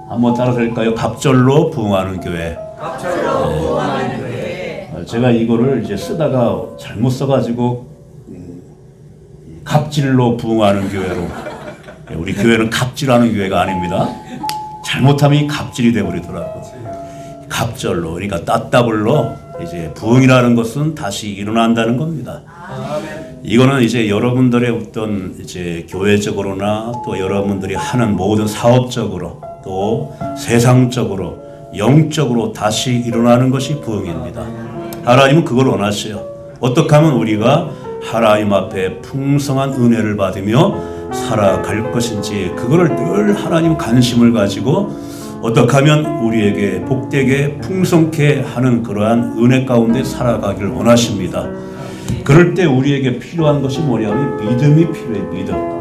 한번 따라서 할까요? 갑절로 부흥하는 교회. 갑절로 부흥하는 교회. 제가 이거를 이제 쓰다가 잘못 써가지고 갑질로 부흥하는 교회로. 우리 교회는 갑질하는 교회가 아닙니다. 잘못하면 이 갑질이 돼버리더라고. 갑절로, 그러니까 따따블로 이제 부흥이라는 것은 다시 일어난다는 겁니다. 이거는 이제 여러분들의 어떤 이제 교회적으로나 또 여러분들이 하는 모든 사업적으로 또 세상적으로 영적으로 다시 일어나는 것이 부흥입니다. 하나님은 그걸 원하셔요. 어떻게 하면 우리가 하나님 앞에 풍성한 은혜를 받으며 살아갈 것인지 그거를 늘 하나님 관심을 가지고 어떻게 하면 우리에게 복되게 풍성케 하는 그러한 은혜 가운데 살아가기를 원하십니다. 그럴 때 우리에게 필요한 것이 뭐냐면 믿음이 필요해요.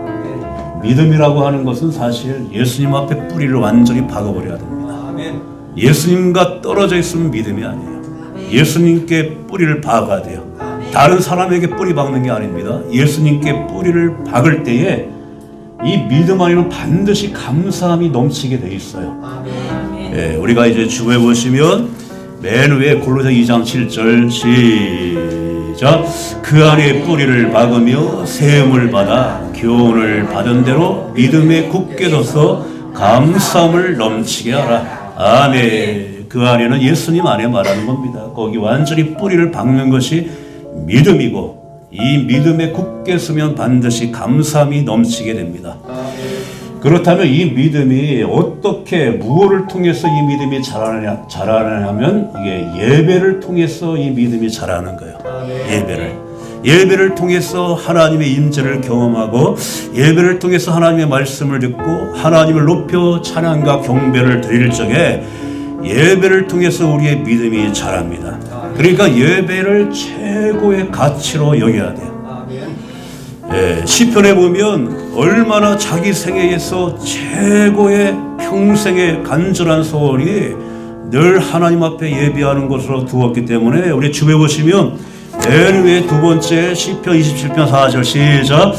믿음이라고 하는 것은 사실 예수님 앞에 뿌리를 완전히 박아버려야 됩니다. 예수님과 떨어져 있으면 믿음이 아니에요. 예수님께 뿌리를 박아야 돼요. 다른 사람에게 뿌리 박는 게 아닙니다. 예수님께 뿌리를 박을 때에 이 믿음 안에는 반드시 감사함이 넘치게 돼 있어요. 예, 우리가 이제 주에 보시면 맨 위에 골로새 2장 7절 시작. 그 안에 뿌리를 박으며 세움을 받아 교훈을 받은 대로 믿음에 굳게 둬서 감사함을 넘치게 하라. 아멘. 그 안에는 예수님 안에 말하는 겁니다. 거기 완전히 뿌리를 박는 것이 믿음이고 이 믿음에 굳게 서면 반드시 감사함이 넘치게 됩니다. 그렇다면 이 믿음이 어떻게 무엇을 통해서 이 믿음이 자라냐면 이게 예배를 통해서 이 믿음이 자라는 거예요. 예배를 통해서 하나님의 임재를 경험하고 예배를 통해서 하나님의 말씀을 듣고 하나님을 높여 찬양과 경배를 드릴 적에 예배를 통해서 우리의 믿음이 자랍니다. 그러니까 예배를 최고의 가치로 여겨야 돼요. 예, 시편에 보면 얼마나 자기 생애에서 최고의 평생의 간절한 소원이 늘 하나님 앞에 예배하는 것으로 두었기 때문에 우리 주에 보시면 맨 위에 두 번째 시편 27편 4절 시작.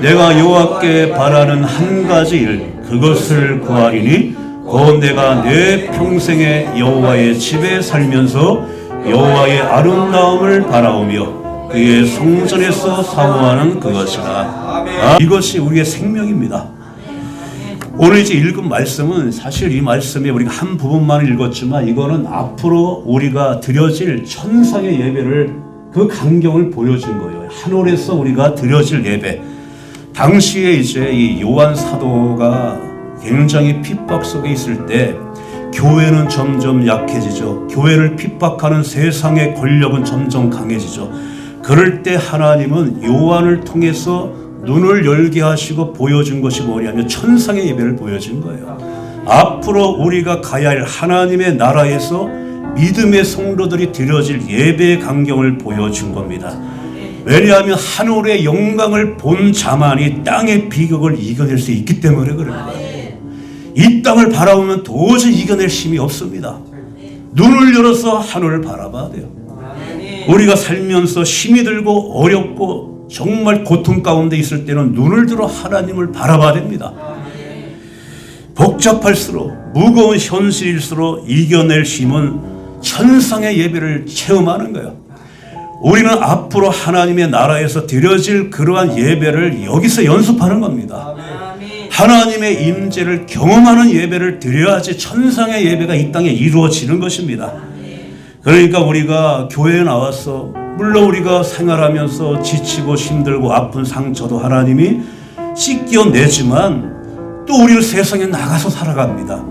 내가 여호와께 바라는 한 가지 일 그것을 구하리니 곧 내가 내 평생에 여호와의 집에 살면서 여호와의 아름다움을 바라오며 그의 성전에서 사모하는 그것이라. 이것이 우리의 생명입니다. 오늘 이제 읽은 말씀은 사실 이 말씀에 우리가 한 부분만 읽었지만 이거는 앞으로 우리가 드려질 천상의 예배를 그 광경을 보여준 거예요. 하늘에서 우리가 드려질 예배. 당시에 이제 이 요한 사도가 굉장히 핍박 속에 있을 때 교회는 점점 약해지죠. 교회를 핍박하는 세상의 권력은 점점 강해지죠. 그럴 때 하나님은 요한을 통해서 눈을 열게 하시고 보여준 것이 뭐냐면 천상의 예배를 보여준 거예요. 앞으로 우리가 가야 할 하나님의 나라에서 믿음의 성도들이 드려질 예배의 광경을 보여준 겁니다. 왜냐하면 하늘의 영광을 본 자만이 땅의 비극을 이겨낼 수 있기 때문에 그럽니다. 이 땅을 바라보면 도저히 이겨낼 힘이 없습니다. 눈을 열어서 하늘을 바라봐야 돼요. 우리가 살면서 힘이 들고 어렵고 정말 고통 가운데 있을 때는 눈을 들어 하나님을 바라봐야 됩니다. 복잡할수록 무거운 현실일수록 이겨낼 힘은 천상의 예배를 체험하는 거예요. 우리는 앞으로 하나님의 나라에서 드려질 그러한 예배를 여기서 연습하는 겁니다. 하나님의 임재를 경험하는 예배를 드려야지 천상의 예배가 이 땅에 이루어지는 것입니다. 그러니까 우리가 교회에 나와서 물론 우리가 생활하면서 지치고 힘들고 아픈 상처도 하나님이 씻겨내지만 또 우리는 세상에 나가서 살아갑니다.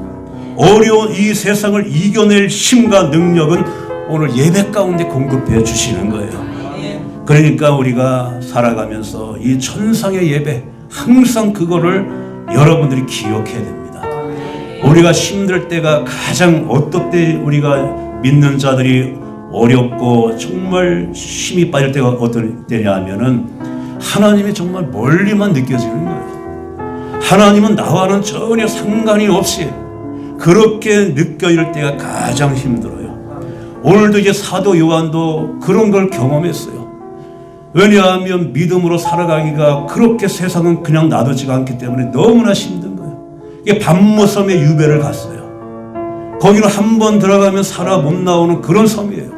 어려운 이 세상을 이겨낼 힘과 능력은 오늘 예배 가운데 공급해 주시는 거예요. 그러니까 우리가 살아가면서 이 천상의 예배 항상 그거를 여러분들이 기억해야 됩니다. 우리가 힘들 때가 가장 어떨 때 우리가 믿는 자들이 어렵고 정말 힘이 빠질 때가 어떨 때냐 하면은 하나님이 정말 멀리만 느껴지는 거예요. 하나님은 나와는 전혀 상관이 없이 그렇게 느껴질 때가 가장 힘들어요. 오늘도 이제 사도 요한도 그런 걸 경험했어요. 왜냐하면 믿음으로 살아가기가 그렇게 세상은 그냥 놔두지가 않기 때문에 너무나 힘든 거예요. 이게 반모섬에 유배를 갔어요. 거기는 한 번 들어가면 살아 못 나오는 그런 섬이에요.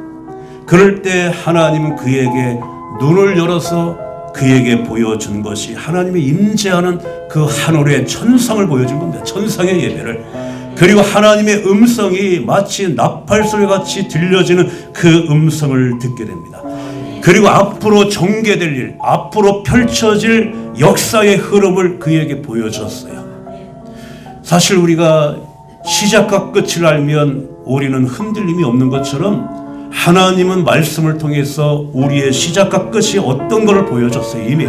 그럴 때 하나님은 그에게 눈을 열어서 그에게 보여준 것이 하나님의 임재하는 그 하늘의 천상을 보여준 겁니다. 천상의 예배를. 그리고 하나님의 음성이 마치 나팔소리 같이 들려지는 그 음성을 듣게 됩니다. 그리고 앞으로 전개될 일, 앞으로 펼쳐질 역사의 흐름을 그에게 보여줬어요. 사실 우리가 시작과 끝을 알면 우리는 흔들림이 없는 것처럼 하나님은 말씀을 통해서 우리의 시작과 끝이 어떤 것을 보여줬어요. 이미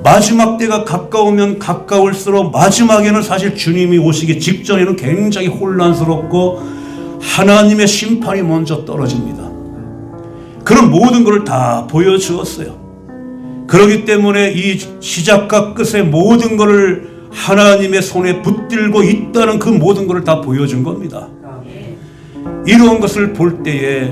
마지막 때가 가까우면 가까울수록 마지막에는 사실 주님이 오시기 직전에는 굉장히 혼란스럽고 하나님의 심판이 먼저 떨어집니다. 그런 모든 것을 다 보여주었어요. 그렇기 때문에 이 시작과 끝의 모든 것을 하나님의 손에 붙들고 있다는 그 모든 것을 다 보여준 겁니다. 이런 것을 볼 때에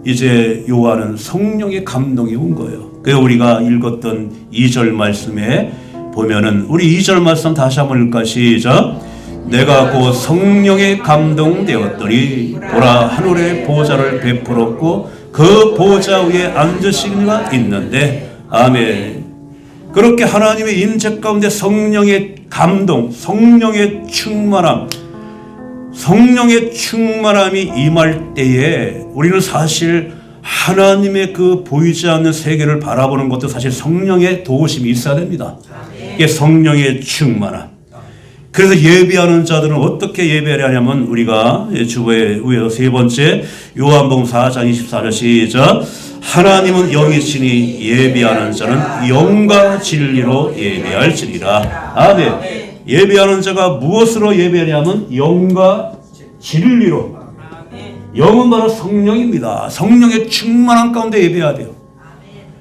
이제 요한은 성령의 감동이 온 거예요. 그래서 우리가 읽었던 2절 말씀에 보면은 우리 2절 말씀 다시 한번 읽을까? 시작. 내가 곧 성령에 감동되었더니 보라 하늘의 보좌를 베풀었고 그 보좌 위에 앉으신 이가 있는데 아멘. 그렇게 하나님의 임재 가운데 성령의 감동, 성령의 충만함이 임할 때에 우리는 사실 하나님의 그 보이지 않는 세계를 바라보는 것도 사실 성령의 도우심이 있어야 됩니다. 이게 성령의 충만함. 그래서 예배하는 자들은 어떻게 예배를 하냐면 우리가 주보에 위에서 세 번째 요한복음 4장 24절 시작. 하나님은 영이시니 예배하는 자는 영과 진리로 예배할지니라. 아멘. 예배하는 자가 무엇으로 예배하냐면 영과 진리로. 영은 바로 성령입니다. 성령의 충만한 가운데 예배해야 돼요.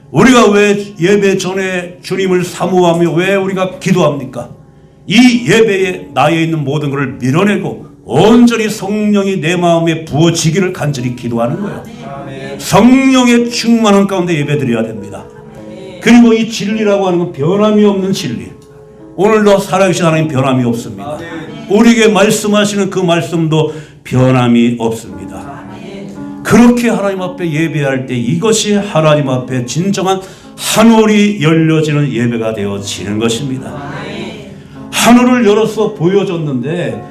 우리가 왜 예배 전에 주님을 사모하며 왜 우리가 기도합니까? 이 예배에 나에 있는 모든 것을 밀어내고 온전히 성령이 내 마음에 부어지기를 간절히 기도하는 거예요. 성령의 충만한 가운데 예배드려야 됩니다. 그리고 이 진리라고 하는 건 변함이 없는 진리. 오늘도 살아계신 하나님 변함이 없습니다. 우리에게 말씀하시는 그 말씀도 변함이 없습니다. 그렇게 하나님 앞에 예배할 때 이것이 하나님 앞에 진정한 하늘이 열려지는 예배가 되어지는 것입니다. 하늘을 열어서 보여줬는데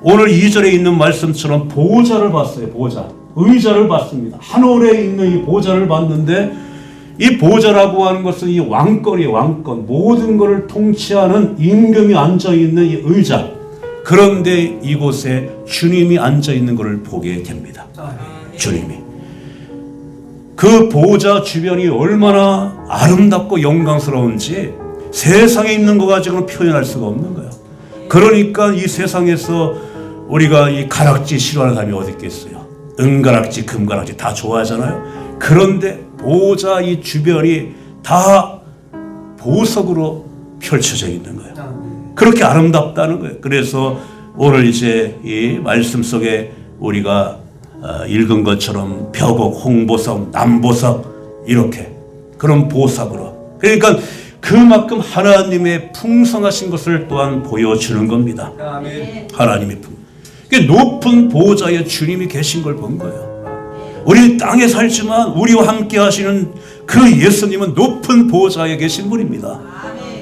오늘 2절에 있는 말씀처럼 보좌를 봤어요. 보좌. 의자를 봤습니다. 하늘에 있는 이 보좌를 봤는데 이 보좌라고 하는 것은 이 왕권이에요. 왕권. 모든 것을 통치하는 임금이 앉아있는 이 의자. 그런데 이곳에 주님이 앉아있는 것을 보게 됩니다. 주님이. 그 보좌 주변이 얼마나 아름답고 영광스러운지 세상에 있는 거 가지고는 표현할 수가 없는 거예요. 그러니까 이 세상에서 우리가 이 가락지 싫어하는 사람이 어디 있겠어요? 은가락지, 금가락지 다 좋아하잖아요. 그런데 보좌 이 주변이 다 보석으로 펼쳐져 있는 거예요. 그렇게 아름답다는 거예요. 그래서 오늘 이제 이 말씀 속에 우리가 읽은 것처럼 벽옥, 홍보석, 남보석 이렇게 그런 보석으로. 그러니까 그만큼 하나님의 풍성하신 것을 또한 보여주는 겁니다. 하나님의 높은 보좌에 주님이 계신 걸 본 거예요. 우리 땅에 살지만 우리와 함께 하시는 그 예수님은 높은 보좌에 계신 분입니다.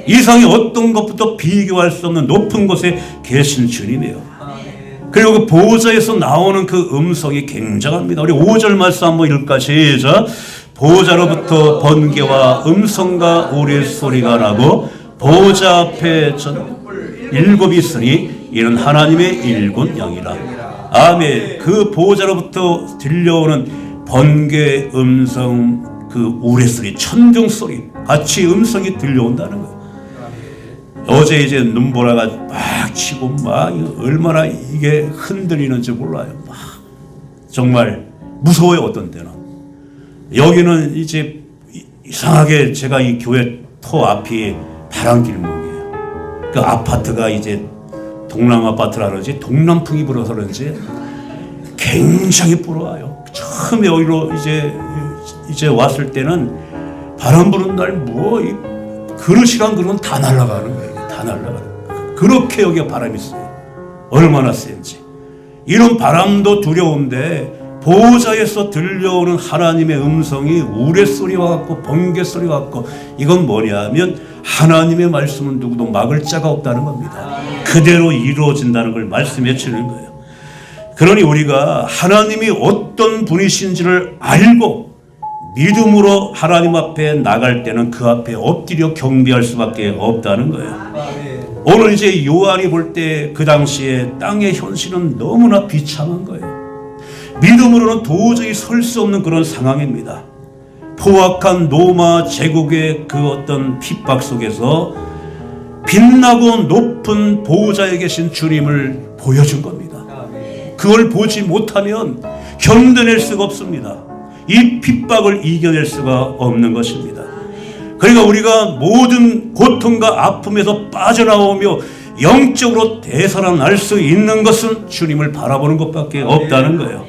이 세상의 어떤 것부터 비교할 수 없는 높은 곳에 계신 주님이에요. 그리고 그 보좌에서 나오는 그 음성이 굉장합니다. 우리 5절 말씀 한번 읽을까? 시작. 보좌로부터 번개와 음성과 우레소리가 나고 보좌 앞에 일곱이 있으니 이는 하나님의 일군 영이라. 아멘. 그 보좌로부터 들려오는 번개 음성, 그 우레소리, 천둥소리 같이 음성이 들려온다는 거예요. 어제 이제 눈보라가 막 치고 막 얼마나 이게 흔들리는지 몰라요. 막 정말 무서워요. 어떤 때는 여기는 이제 이상하게 제가 이 교회 토 앞이 바람길목이에요. 그 아파트가 이제 동남 아파트라 그런지 동남풍이 불어서 그런지 굉장히 불어와요. 처음에 여기로 이제 왔을 때는 바람 부는 날 뭐 그릇이란 그릇은 다 날아가는 거예요. 다 날아가는 거예요. 그렇게 여기에 바람이 있어요. 얼마나 센지. 이런 바람도 두려운데 보호자에서 들려오는 하나님의 음성이 우레소리와 같고 번개소리와 같고, 이건 뭐냐면 하나님의 말씀은 누구도 막을 자가 없다는 겁니다. 그대로 이루어진다는 걸 말씀해 주는 거예요. 그러니 우리가 하나님이 어떤 분이신지를 알고 믿음으로 하나님 앞에 나갈 때는 그 앞에 엎드려 경배할 수밖에 없다는 거예요. 오늘 이제 요한이 볼 때 그 당시에 땅의 현실은 너무나 비참한 거예요. 믿음으로는 도저히 설 수 없는 그런 상황입니다. 포악한 로마 제국의 그 어떤 핍박 속에서 빛나고 높은 보호자에 계신 주님을 보여준 겁니다. 그걸 보지 못하면 견뎌낼 수가 없습니다. 이 핍박을 이겨낼 수가 없는 것입니다. 그러니까 우리가 모든 고통과 아픔에서 빠져나오며 영적으로 되살아날 수 있는 것은 주님을 바라보는 것밖에 없다는 거예요.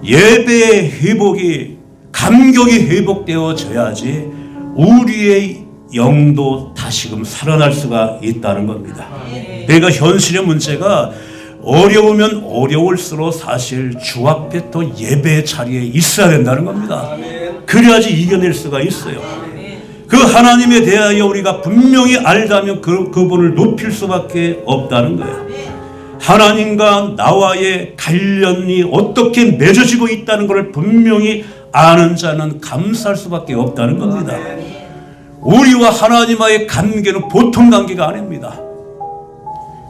예배의 회복이, 감격이 회복되어져야지 우리의 영도 다시금 살아날 수가 있다는 겁니다. 그러니까 현실의 문제가 어려우면 어려울수록 사실 주 앞에 또 예배 자리에 있어야 된다는 겁니다. 그래야지 이겨낼 수가 있어요. 그 하나님에 대하여 우리가 분명히 알다면 그분을 높일 수밖에 없다는 거예요. 하나님과 나와의 관련이 어떻게 맺어지고 있다는 것을 분명히 아는 자는 감사할 수밖에 없다는 겁니다. 우리와 하나님과의 관계는 보통 관계가 아닙니다.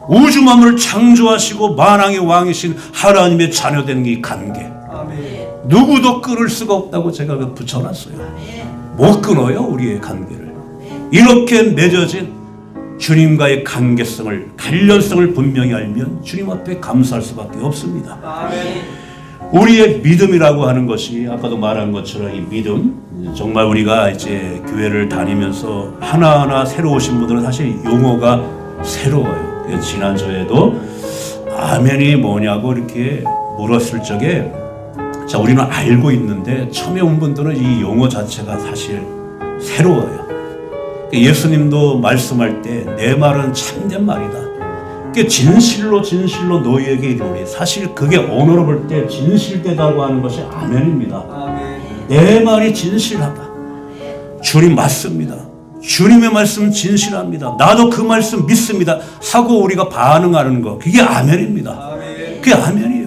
우주 만물을 창조하시고 만왕의 왕이신 하나님의 자녀된 이 관계, 누구도 끊을 수가 없다고 제가 붙여놨어요. 못 끊어요, 우리의 관계를. 이렇게 맺어진 주님과의 관계성을, 관련성을 분명히 알면 주님 앞에 감사할 수밖에 없습니다. 우리의 믿음이라고 하는 것이 아까도 말한 것처럼 이 믿음, 정말 우리가 이제 교회를 다니면서 하나하나 새로 오신 분들은 사실 용어가 새로워요. 지난주에도 아멘이 뭐냐고 이렇게 물었을 적에, 자, 우리는 알고 있는데 처음에 온 분들은 이 용어 자체가 사실 새로워요. 예수님도 말씀할 때 내 말은 참된 말이다. 진실로 진실로 너희에게 이르노니, 사실 그게 언어로 볼 때 진실되다고 하는 것이 아멘입니다. 내 말이 진실하다. 주님 맞습니다. 주님의 말씀 진실합니다. 나도 그 말씀 믿습니다 하고 우리가 반응하는 거, 그게 아멘입니다. 그게 아멘이에요.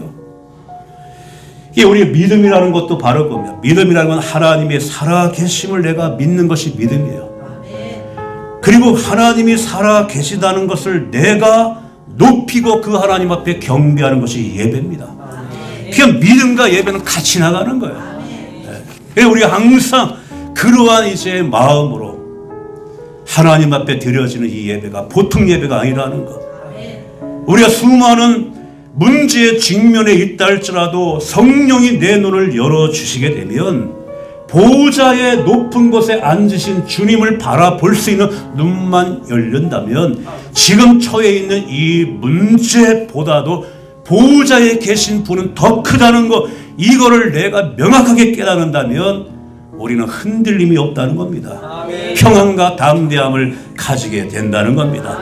이게 우리의 믿음이라는 것도 바로 겁니다. 믿음이라는 건 하나님의 살아계심을 내가 믿는 것이 믿음이에요. 그리고 하나님이 살아계시다는 것을 내가 높이고 그 하나님 앞에 경배하는 것이 예배입니다. 그냥 믿음과 예배는 같이 나가는 거예요. 그래서 우리가 항상 그러한 이제 마음으로 하나님 앞에 드려지는 이 예배가 보통 예배가 아니라는 것. 우리가 수많은 문제의 직면에 있다 할지라도 성령이 내 눈을 열어주시게 되면 보호자의 높은 곳에 앉으신 주님을 바라볼 수 있는 눈만 열린다면 지금 처해 있는 이 문제보다도 보호자에 계신 분은 더 크다는 것, 이거를 내가 명확하게 깨닫는다면 우리는 흔들림이 없다는 겁니다. 평안과 담대함을 가지게 된다는 겁니다.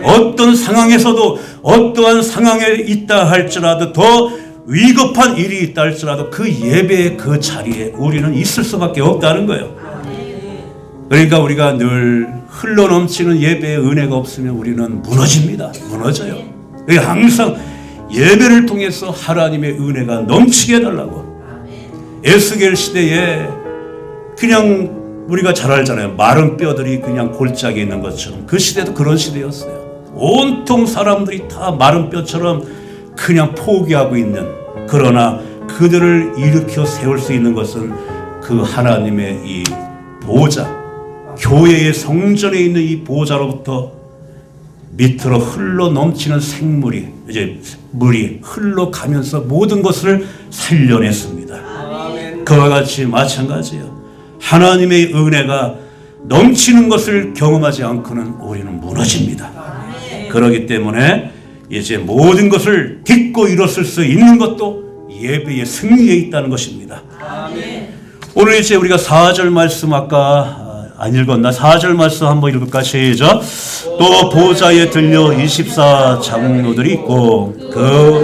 어떤 상황에서도 어떠한 상황에 있다 할지라도 더 위급한 일이 있다 할지라도 그 예배의 그 자리에 우리는 있을 수밖에 없다는 거예요. 그러니까 우리가 늘 흘러넘치는 예배의 은혜가 없으면 우리는 무너집니다. 무너져요. 그러니까 항상 예배를 통해서 하나님의 은혜가 넘치게 해달라고. 에스겔 시대에 그냥 우리가 잘 알잖아요. 마른 뼈들이 그냥 골짜기에 있는 것처럼 그 시대도 그런 시대였어요. 온통 사람들이 다 마른 뼈처럼 그냥 포기하고 있는, 그러나 그들을 일으켜 세울 수 있는 것은 그 하나님의 이 보호자, 교회의 성전에 있는 이 보호자로부터 밑으로 흘러 넘치는 생물이, 이제 물이 흘러가면서 모든 것을 살려냈습니다. 그와 같이 마찬가지예요. 하나님의 은혜가 넘치는 것을 경험하지 않고는 우리는 무너집니다. 그렇기 때문에 이제 모든 것을 딛고 일었을 수 있는 것도 예배의 승리에 있다는 것입니다. 오늘 이제 우리가 4절 말씀 아까 안 읽었나? 4절 말씀 한번 읽을까? 시작. 또 보좌에 들려 24 장로들이 있고 그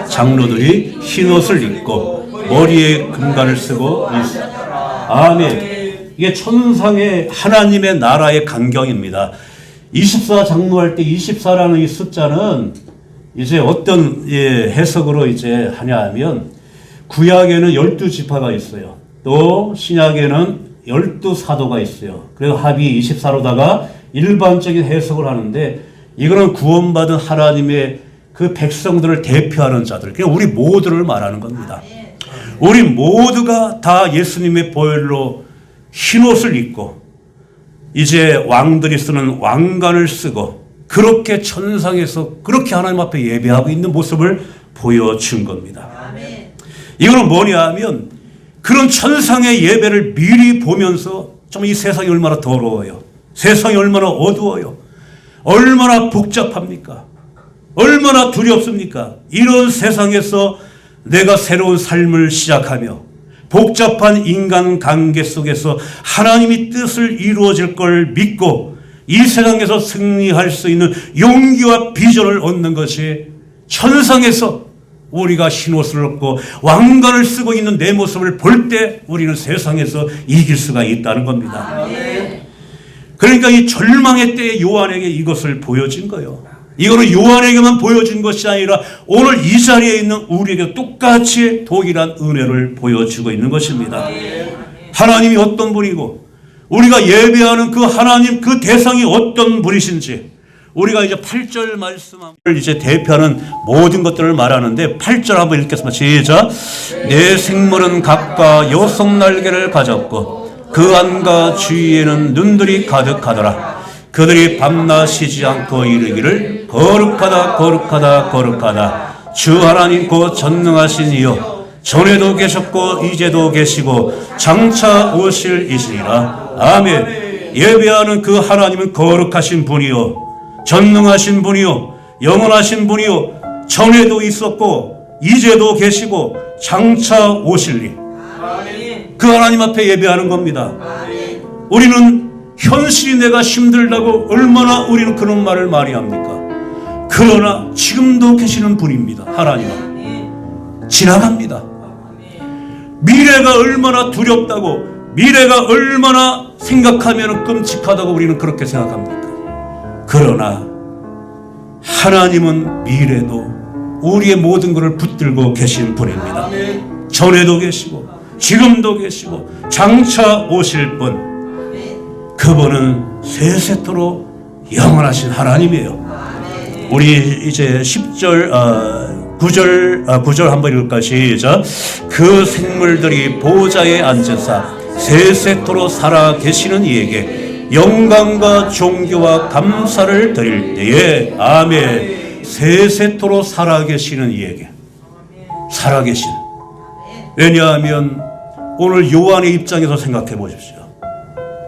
장로들이 흰옷을 입고 머리에 금관을 쓰고 있습니다. 아멘. 이게 천상의 하나님의 나라의 강경입니다. 24 장로할 때 24라는 이 숫자는 이제 어떤 해석으로 이제 하냐 하면 구약에는 12지파가 있어요. 또 신약에는 12사도가 있어요. 그래서 합이 24로다가 일반적인 해석을 하는데 이거는 구원받은 하나님의 그 백성들을 대표하는 자들, 그냥 우리 모두를 말하는 겁니다. 우리 모두가 다 예수님의 보혈로 흰옷을 입고 이제 왕들이 쓰는 왕관을 쓰고 그렇게 천상에서 그렇게 하나님 앞에 예배하고 있는 모습을 보여준 겁니다. 이거는 뭐냐 하면 그런 천상의 예배를 미리 보면서 좀 이 세상이 얼마나 더러워요. 세상이 얼마나 어두워요. 얼마나 복잡합니까? 얼마나 두렵습니까? 이런 세상에서 내가 새로운 삶을 시작하며 복잡한 인간관계 속에서 하나님이 뜻을 이루어질 걸 믿고 이 세상에서 승리할 수 있는 용기와 비전을 얻는 것이 천상에서 우리가 흰옷을 입고 왕관을 쓰고 있는 내 모습을 볼 때 우리는 세상에서 이길 수가 있다는 겁니다. 그러니까 이 절망의 때에 요한에게 이것을 보여준 거예요. 이거는 요한에게만 보여준 것이 아니라 오늘 이 자리에 있는 우리에게 똑같이 동일한 은혜를 보여주고 있는 것입니다. 하나님이 어떤 분이고 우리가 예배하는 그 하나님 그 대상이 어떤 분이신지 우리가 이제 8절 말씀을 이제 대표하는 모든 것들을 말하는데 8절 한번 읽겠습니다. 시작. 내 생물은 각각 여섯 날개를 가졌고 그 안과 주위에는 눈들이 가득하더라. 그들이 밤낮 쉬지 않고 이르기를 거룩하다 거룩하다 거룩하다 주 하나님 곧 전능하신 이여 전에도 계셨고 이제도 계시고 장차 오실 이시니라. 아멘. 예배하는 그 하나님은 거룩하신 분이요 전능하신 분이요 영원하신 분이요 전에도 있었고 이제도 계시고 장차 오실리. 그 하나님 앞에 예배하는 겁니다. 우리는 현실이 내가 힘들다고 얼마나 우리는 그런 말을 많이 합니까? 그러나 지금도 계시는 분입니다. 하나님은 지나갑니다. 미래가 얼마나 두렵다고 미래가 얼마나 생각하면 끔찍하다고 우리는 그렇게 생각합니까? 그러나 하나님은 미래도 우리의 모든 것을 붙들고 계신 분입니다. 전에도 계시고 지금도 계시고 장차 오실 분, 그분은 세세토록 영원하신 하나님이에요. 우리 이제 10절 9절 한번 읽을까? 시작. 그 생물들이 보좌에 앉으사 세세토록 살아 계시는 이에게 영광과 존귀와 감사를 드릴 때에 아멘. 세세토록 살아계시는 이에게 살아계신. 왜냐하면 오늘 요한의 입장에서 생각해 보십시오.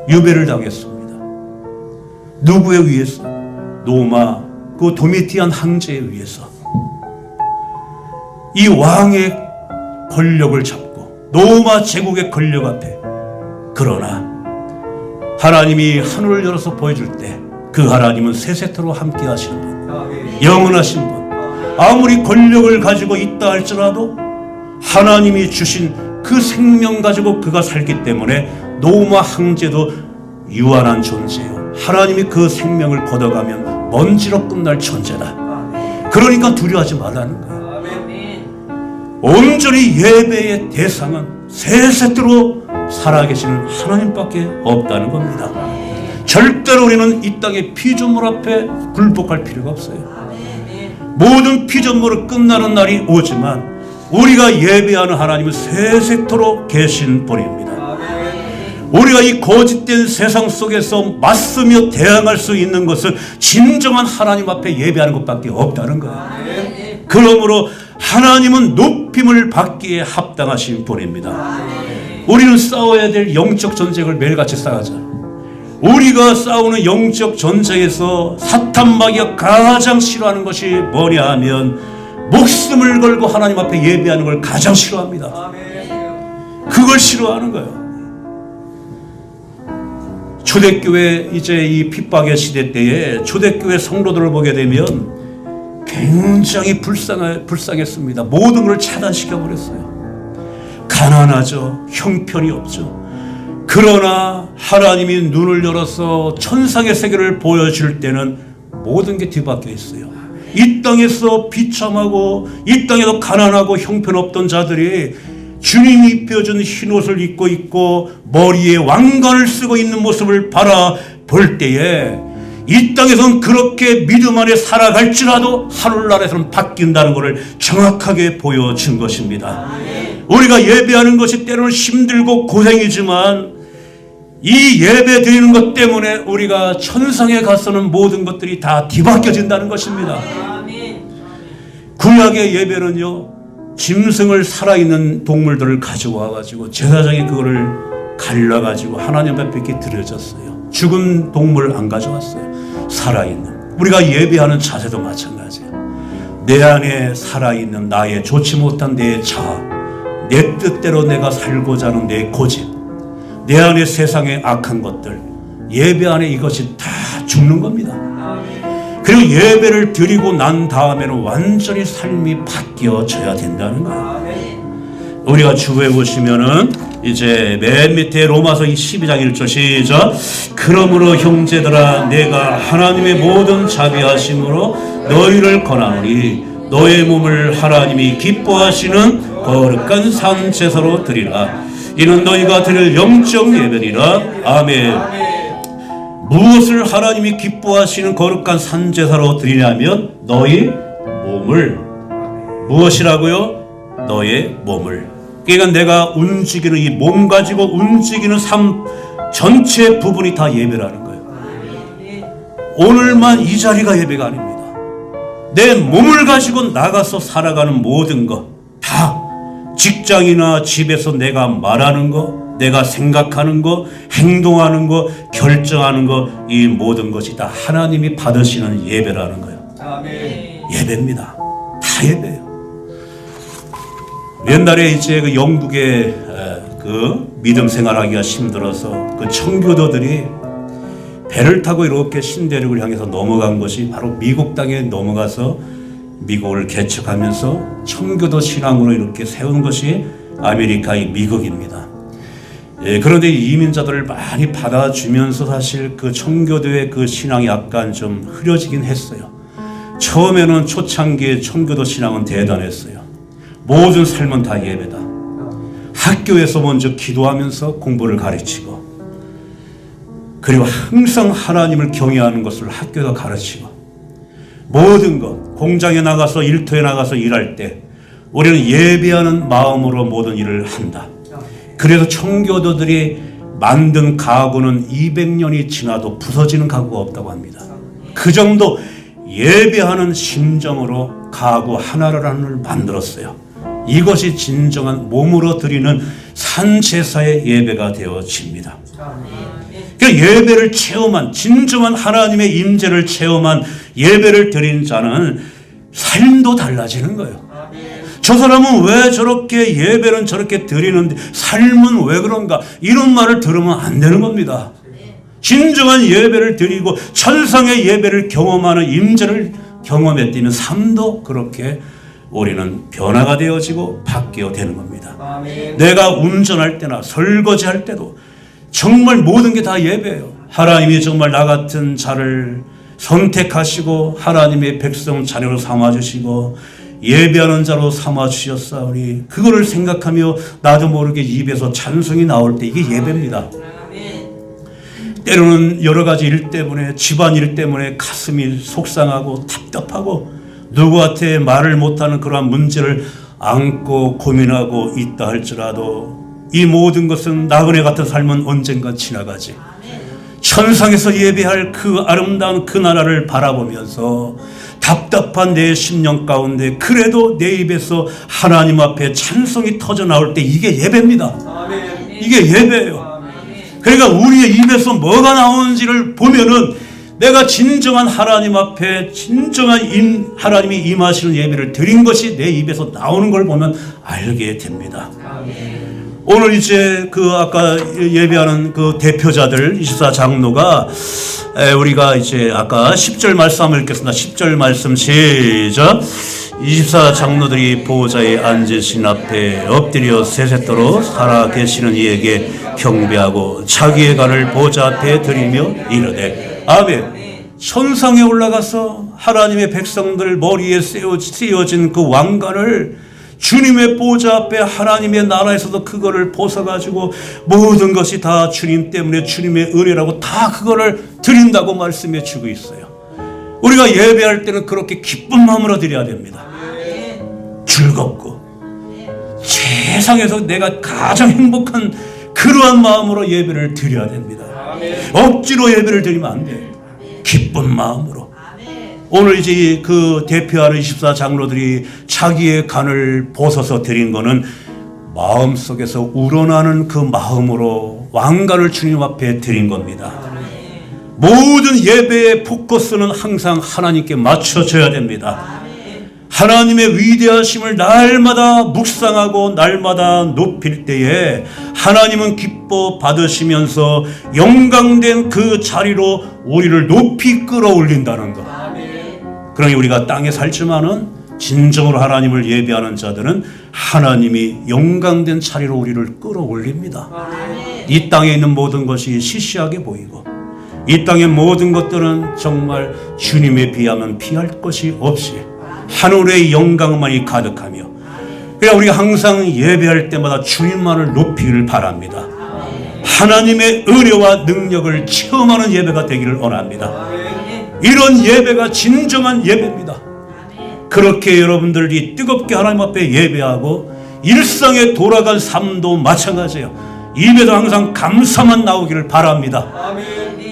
유배를 당했습니다. 누구에 의해서? 로마 그 도미티안 황제에 의해서. 이 왕의 권력을 잡고 로마 제국의 권력 앞에. 그러나 하나님이 하늘을 열어서 보여줄 때 그 하나님은 세세토록 함께 하시는 분, 영원하신 분. 아무리 권력을 가지고 있다 할지라도 하나님이 주신 그 생명 가지고 그가 살기 때문에 로마 황제도 유한한 존재요. 하나님이 그 생명을 걷어가면 먼지로 끝날 존재다. 그러니까 두려워하지 말라는 거예요. 온전히 예배의 대상은 세세토록 살아계시는 하나님밖에 없다는 겁니다. 절대로 우리는 이 땅의 피조물 앞에 굴복할 필요가 없어요. 모든 피조물은 끝나는 날이 오지만 우리가 예배하는 하나님은 세세토록 계신 분입니다. 우리가 이 거짓된 세상 속에서 맞서며 대항할 수 있는 것은 진정한 하나님 앞에 예배하는 것밖에 없다는 거예요. 그러므로 하나님은 높임을 받기에 합당하신 분입니다. 우리는 싸워야 될 영적 전쟁을 매일같이 싸우자. 우리가 싸우는 영적 전쟁에서 사탄 마귀가 가장 싫어하는 것이 뭐냐 하면 목숨을 걸고 하나님 앞에 예배하는 걸 가장 싫어합니다. 그걸 싫어하는 거예요. 초대교회 이제 이 핍박의 시대 때에 초대교회 성도들을 보게 되면 굉장히 불쌍했습니다. 모든 걸 차단시켜 버렸어요. 가난하죠. 형편이 없죠. 그러나 하나님이 눈을 열어서 천상의 세계를 보여줄 때는 모든 게 뒤바뀌어 있어요. 이 땅에서 비참하고 이 땅에서 가난하고 형편없던 자들이 주님이 입혀준 흰옷을 입고 있고 머리에 왕관을 쓰고 있는 모습을 바라볼 때에 이 땅에서는 그렇게 믿음 안에 살아갈지라도 하늘나라에서는 바뀐다는 것을 정확하게 보여준 것입니다. 우리가 예배하는 것이 때로는 힘들고 고생이지만 이 예배 드리는 것 때문에 우리가 천상에 가서는 모든 것들이 다 뒤바뀌어진다는 것입니다. 구약의 예배는요, 짐승을 살아있는 동물들을 가져와 가지고 제사장이 그거를 갈라 가지고 하나님 앞에 이렇게 드려졌어요. 죽은 동물 안 가져왔어요. 살아있는. 우리가 예배하는 자세도 마찬가지예요. 내 안에 살아있는 나의 좋지 못한 내 자아, 내 뜻대로 내가 살고자 하는 내 고집, 내 안에 세상의 악한 것들, 예배 안에 이것이 다 죽는 겁니다. 그리고 예배를 드리고 난 다음에는 완전히 삶이 바뀌어져야 된다는 거예요. 우리가 주부에 보시면은 이제 맨 밑에 로마서 12장 1절 시작. 그러므로 형제들아 내가 하나님의 모든 자비하심으로 너희를 권하노니 너의 몸을 하나님이 기뻐하시는 거룩한 산 제사로 드리라. 이는 너희가 드릴 영적 예배니라. 아멘. 무엇을 하나님이 기뻐하시는 거룩한 산 제사로 드리냐면 너희 몸을. 무엇이라고요? 너의 몸을. 그러니까 내가 움직이는 이 몸 가지고 움직이는 삶 전체 부분이 다 예배라는 거예요. 오늘만 이 자리가 예배가 아닙니다. 내 몸을 가지고 나가서 살아가는 모든 것, 다 직장이나 집에서 내가 말하는 것, 내가 생각하는 것, 행동하는 것, 결정하는 것, 이 모든 것이 다 하나님이 받으시는 예배라는 거예요. 예배입니다. 다 예배예요. 옛날에 이제 그 영국에 그 믿음 생활하기가 힘들어서 그 청교도들이 배를 타고 이렇게 신대륙을 향해서 넘어간 것이 바로 미국 땅에 넘어가서 미국을 개척하면서 청교도 신앙으로 이렇게 세운 것이 아메리카의 미국입니다. 그런데 이민자들을 많이 받아주면서 사실 그 청교도의 그 신앙이 약간 좀 흐려지긴 했어요. 처음에는 초창기에 청교도 신앙은 대단했어요. 모든 삶은 다 예배다. 학교에서 먼저 기도하면서 공부를 가르치고, 그리고 항상 하나님을 경외하는 것을 학교에서 가르치고, 모든 것, 공장에 나가서 일터에 나가서 일할 때 우리는 예배하는 마음으로 모든 일을 한다. 그래서 청교도들이 만든 가구는 200년이 지나도 부서지는 가구가 없다고 합니다. 그 정도 예배하는 심정으로 가구 하나를 만들었어요. 이것이 진정한 몸으로 드리는 산제사의 예배가 되어집니다. 그러니까 예배를 체험한, 진정한 하나님의 임재를 체험한 예배를 드린 자는 삶도 달라지는 거예요. 저 사람은 왜 저렇게 예배는 저렇게 드리는데 삶은 왜 그런가, 이런 말을 들으면 안 되는 겁니다. 진정한 예배를 드리고 천상의 예배를 경험하는 임재를 경험했다면 삶도 그렇게 우리는 변화가 되어지고 바뀌어 되는 겁니다. 내가 운전할 때나 설거지할 때도 정말 모든 게 다 예배예요. 하나님이 정말 나 같은 자를 선택하시고 하나님의 백성 자녀로 삼아주시고 예배하는 자로 삼아주셨사오니, 그거를 생각하며 나도 모르게 입에서 찬송이 나올 때 이게 예배입니다. 때로는 여러 가지 일 때문에, 집안일 때문에 가슴이 속상하고 답답하고 누구한테 말을 못하는 그러한 문제를 안고 고민하고 있다 할지라도 이 모든 것은 나그네 같은 삶은 언젠가 지나가지. 천상에서 예배할 그 아름다운 그 나라를 바라보면서 답답한 내 심령 가운데 그래도 내 입에서 하나님 앞에 찬송이 터져 나올 때 이게 예배입니다. 이게 예배예요. 그러니까 우리의 입에서 뭐가 나오는지를 보면은 내가 진정한 하나님 앞에 진정한 하나님이 임하시는 예배를 드린 것이 내 입에서 나오는 걸 보면 알게 됩니다. 오늘 이제 그 아까 예배하는 그 대표자들 24장로가 우리가 이제 아까 10절 말씀 한번 읽겠습니다. 10절 말씀 시작. 24장로들이 보호자에 앉으신 앞에 엎드려 세세토록 살아계시는 이에게 경배하고 자기의 간을 보호자 앞에 드리며 이르되 아멘. 천상에 올라가서 하나님의 백성들 머리에 씌워진 그 왕관을 주님의 보호자 앞에 하나님의 나라에서도 그거를 벗어가지고 모든 것이 다 주님 때문에 주님의 은혜라고 다 그거를 드린다고 말씀해 주고 있어요. 우리가 예배할 때는 그렇게 기쁜 마음으로 드려야 됩니다. 즐겁고 세상에서 내가 가장 행복한 그러한 마음으로 예배를 드려야 됩니다. 억지로 예배를 드리면 안 돼요. 기쁜 마음으로. 오늘 이제 그 대표하는 24장로들이 자기의 간을 벗어서 드린 거는 마음속에서 우러나는 그 마음으로 왕관을 주님 앞에 드린 겁니다. 모든 예배의 포커스는 항상 하나님께 맞춰져야 됩니다. 하나님의 위대하심을 날마다 묵상하고 날마다 높일 때에 하나님은 기뻐 받으시면서 영광된 그 자리로 우리를 높이 끌어올린다는 것. 그러니 우리가 땅에 살지만은 진정으로 하나님을 예배하는 자들은 하나님이 영광된 자리로 우리를 끌어올립니다. 이 땅에 있는 모든 것이 시시하게 보이고 이 땅의 모든 것들은 정말 주님에 비하면 피할 것이 없이 하늘의 영광만이 가득하며 그냥 우리가 항상 예배할 때마다 주님만을 높이기를 바랍니다. 하나님의 은혜와 능력을 체험하는 예배가 되기를 원합니다. 이런 예배가 진정한 예배입니다. 그렇게 여러분들이 뜨겁게 하나님 앞에 예배하고 일상에 돌아간 삶도 마찬가지예요. 입에도 항상 감사만 나오기를 바랍니다.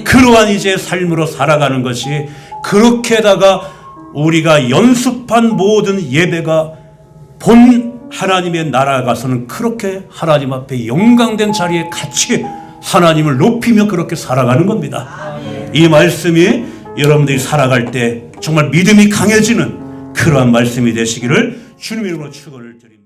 그러한 이제 삶으로 살아가는 것이 그렇게다가 우리가 연습한 모든 예배가 본 하나님의 나라에 가서는 그렇게 하나님 앞에 영광된 자리에 같이 하나님을 높이며 그렇게 살아가는 겁니다. 이 말씀이 여러분들이 살아갈 때 정말 믿음이 강해지는 그러한 말씀이 되시기를 주님의 이름으로 축원을 드립니다.